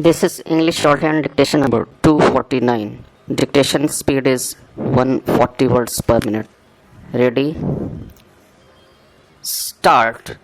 This is English shorthand dictation number 249. Dictation speed is 140 words per minute. Ready? Start.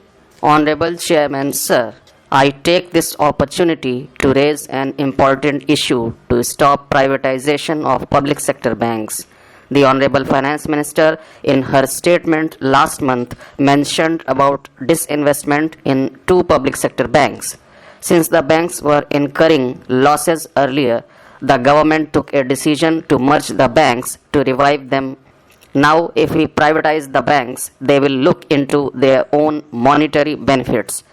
Honorable Chairman, Sir, I take this opportunity to raise an important issue to stop privatization of public sector banks. The Honorable Finance Minister, in her statement last month, mentioned about disinvestment in two public sector banks. Since the banks were incurring losses earlier, the government took a decision to merge the banks to revive them. Now, if we privatize the banks, they will look into their own monetary benefits.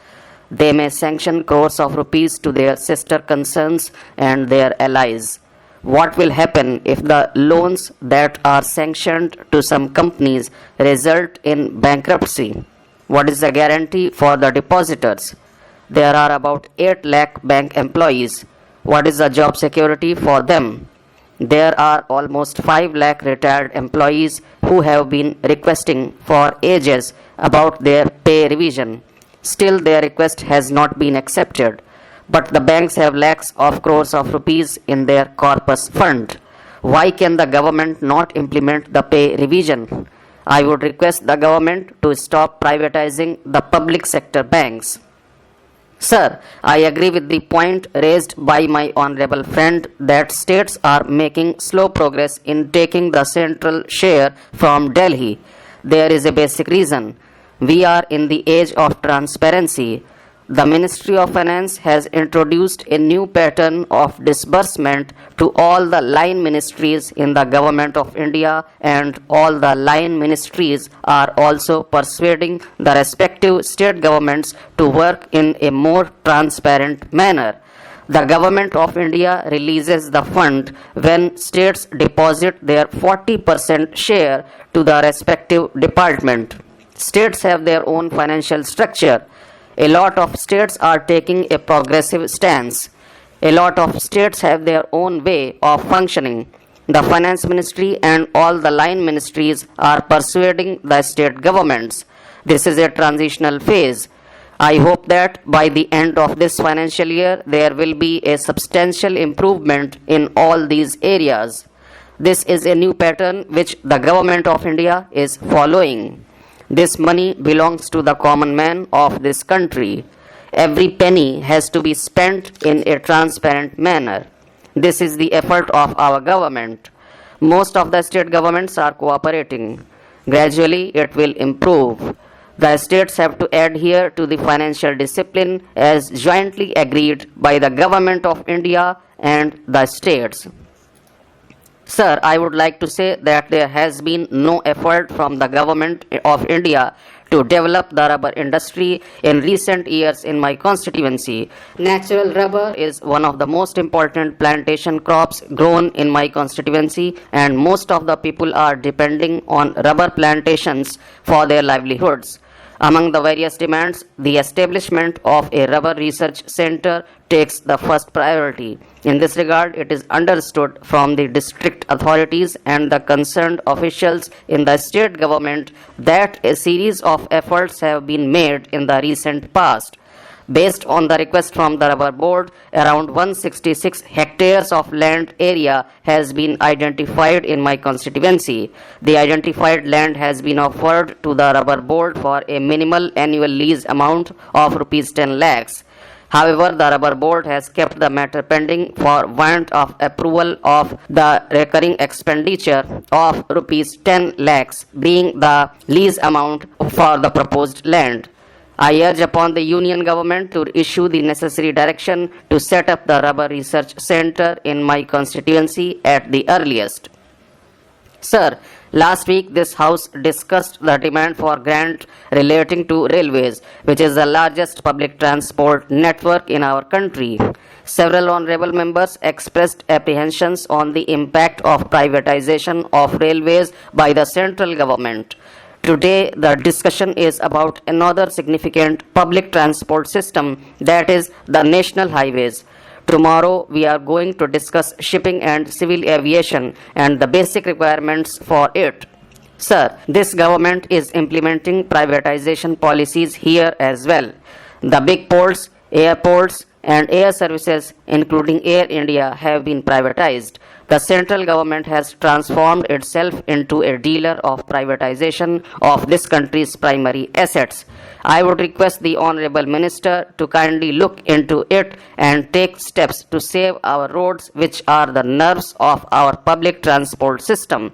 They may sanction crores of rupees to their sister concerns and their allies. What will happen if the loans that are sanctioned to some companies result in bankruptcy? What is the guarantee for the depositors? There are about 8 lakh bank employees. What is the job security for them? There are almost 5 lakh retired employees who have been requesting for ages about their pay revision. Still, their request has not been accepted. But the banks have lakhs of crores of rupees in their corpus fund. Why can the government not implement the pay revision? I would request the government to stop privatizing the public sector banks. Sir, I agree with the point raised by my honorable friend that states are making slow progress in taking the central share from Delhi. There is a basic reason. We are in the age of transparency. The Ministry of Finance has introduced a new pattern of disbursement to all the line ministries in the Government of India, and all the line ministries are also persuading the respective state governments to work in a more transparent manner. The Government of India releases the fund when states deposit their 40% share to the respective department. States have their own financial structure. A lot of states are taking a progressive stance. A lot of states have their own way of functioning. The Finance Ministry and all the line ministries are persuading the state governments. This is a transitional phase. I hope that by the end of this financial year, there will be a substantial improvement in all these areas. This is a new pattern which the Government of India is following. This money belongs to the common man of this country. Every penny has to be spent in a transparent manner. This is the effort of our government. Most of the state governments are cooperating. Gradually, it will improve. The states have to adhere to the financial discipline as jointly agreed by the Government of India and the states. Sir, I would like to say that there has been no effort from the Government of India to develop the rubber industry in recent years in my constituency. Natural rubber is one of the most important plantation crops grown in my constituency, and most of the people are depending on rubber plantations for their livelihoods. Among the various demands, the establishment of a rubber research center takes the first priority. In this regard, it is understood from the district authorities and the concerned officials in the state government that a series of efforts have been made in the recent past. Based on the request from the rubber board, around 166 hectares of land area has been identified in my constituency. The identified land has been offered to the rubber board for a minimal annual lease amount of rupees 10 lakhs. However, the rubber board has kept the matter pending for want of approval of the recurring expenditure of rupees 10 lakhs being the lease amount for the proposed land. I urge upon the Union government to issue the necessary direction to set up the rubber research center in my constituency at the earliest. Sir, last week this House discussed the demand for grant relating to railways, which is the largest public transport network in our country. Several honorable members expressed apprehensions on the impact of privatization of railways by the central government. Today, the discussion is about another significant public transport system, that is the national highways. Tomorrow, we are going to discuss shipping and civil aviation and the basic requirements for it. Sir, this government is implementing privatization policies here as well. The big ports, airports, and air services, including Air India, have been privatized. The central government has transformed itself into a dealer of privatization of this country's primary assets. I would request the Honorable Minister to kindly look into it and take steps to save our roads, which are the nerves of our public transport system.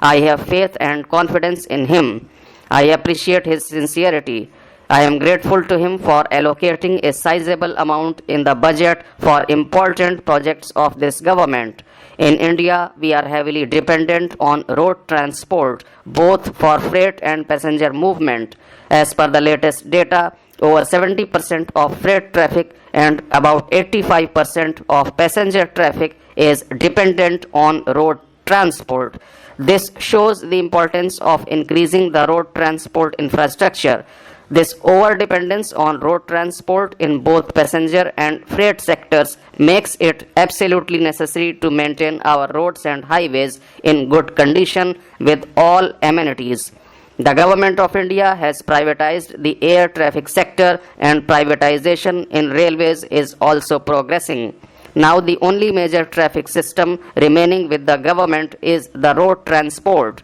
I have faith and confidence in him. I appreciate his sincerity. I am grateful to him for allocating a sizable amount in the budget for important projects of this government. In India, we are heavily dependent on road transport, both for freight and passenger movement. As per the latest data, over 70% of freight traffic and about 85% of passenger traffic is dependent on road transport. This shows the importance of increasing the road transport infrastructure. This over-dependence on road transport in both passenger and freight sectors makes it absolutely necessary to maintain our roads and highways in good condition with all amenities. The Government of India has privatized the air traffic sector, and privatization in railways is also progressing. Now the only major traffic system remaining with the government is the road transport.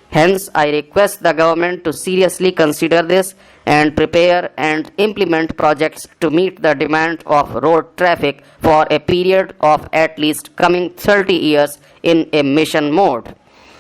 Hence, I request the government to seriously consider this and prepare and implement projects to meet the demand of road traffic for a period of at least coming 30 years in a mission mode.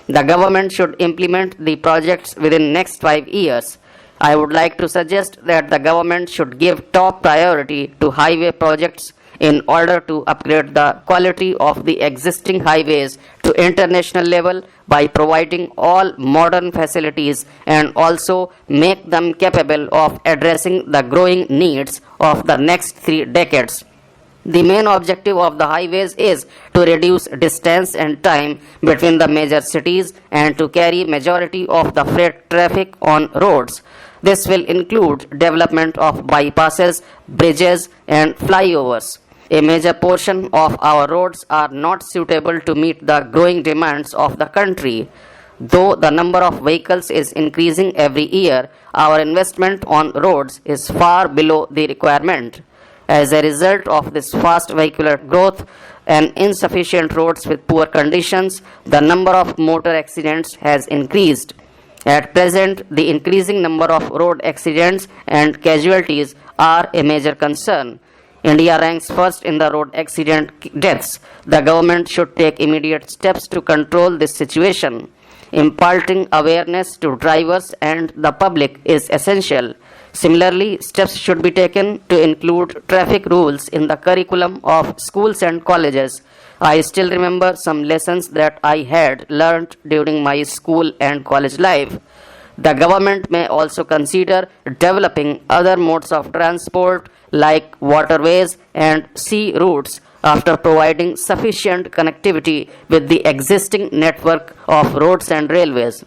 The government should implement the projects within next 5 years. I would like to suggest that the government should give top priority to highway projects in order to upgrade the quality of the existing highways to international level by providing all modern facilities and also make them capable of addressing the growing needs of the next 3 decades. The main objective of the highways is to reduce distance and time between the major cities and to carry majority of the freight traffic on roads. This will include development of bypasses, bridges and flyovers. A major portion of our roads are not suitable to meet the growing demands of the country. Though the number of vehicles is increasing every year, our investment on roads is far below the requirement. As a result of this fast vehicular growth and insufficient roads with poor conditions, the number of motor accidents has increased. At present, the increasing number of road accidents and casualties are a major concern. India ranks first in the road accident deaths. The government should take immediate steps to control this situation. Imparting awareness to drivers and the public is essential. Similarly, steps should be taken to include traffic rules in the curriculum of schools and colleges. I still remember some lessons that I had learnt during my school and college life. The government may also consider developing other modes of transport like waterways and sea routes after providing sufficient connectivity with the existing network of roads and railways.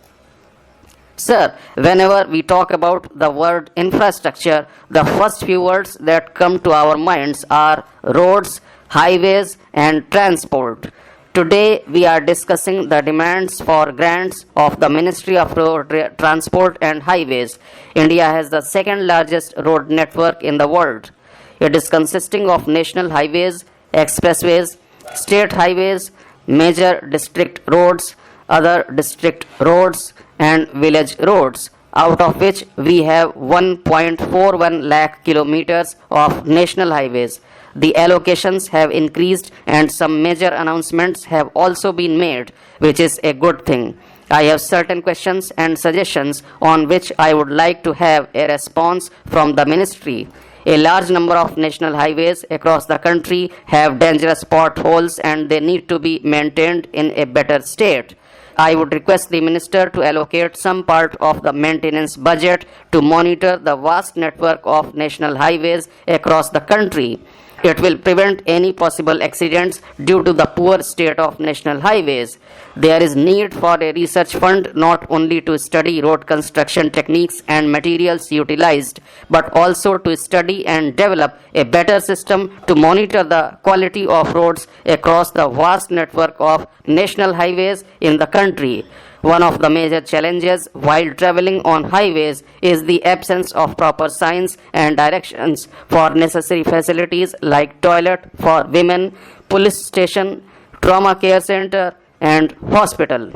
Sir, whenever we talk about the word infrastructure, the first few words that come to our minds are roads, highways, and transport. Today, we are discussing the demands for grants of the Ministry of Road Transport and Highways. India has the second largest road network in the world. It is consisting of national highways, expressways, state highways, major district roads, other district roads, and village roads, out of which we have 1.41 lakh kilometers of national highways. The allocations have increased and some major announcements have also been made, which is a good thing. I have certain questions and suggestions on which I would like to have a response from the ministry. A large number of national highways across the country have dangerous potholes and they need to be maintained in a better state. I would request the minister to allocate some part of the maintenance budget to monitor the vast network of national highways across the country. It will prevent any possible accidents due to the poor state of national highways. There is need for a research fund not only to study road construction techniques and materials utilized, but also to study and develop a better system to monitor the quality of roads across the vast network of national highways in the country. One of the major challenges while traveling on highways is the absence of proper signs and directions for necessary facilities like toilet for women, police station, trauma care center, and hospital.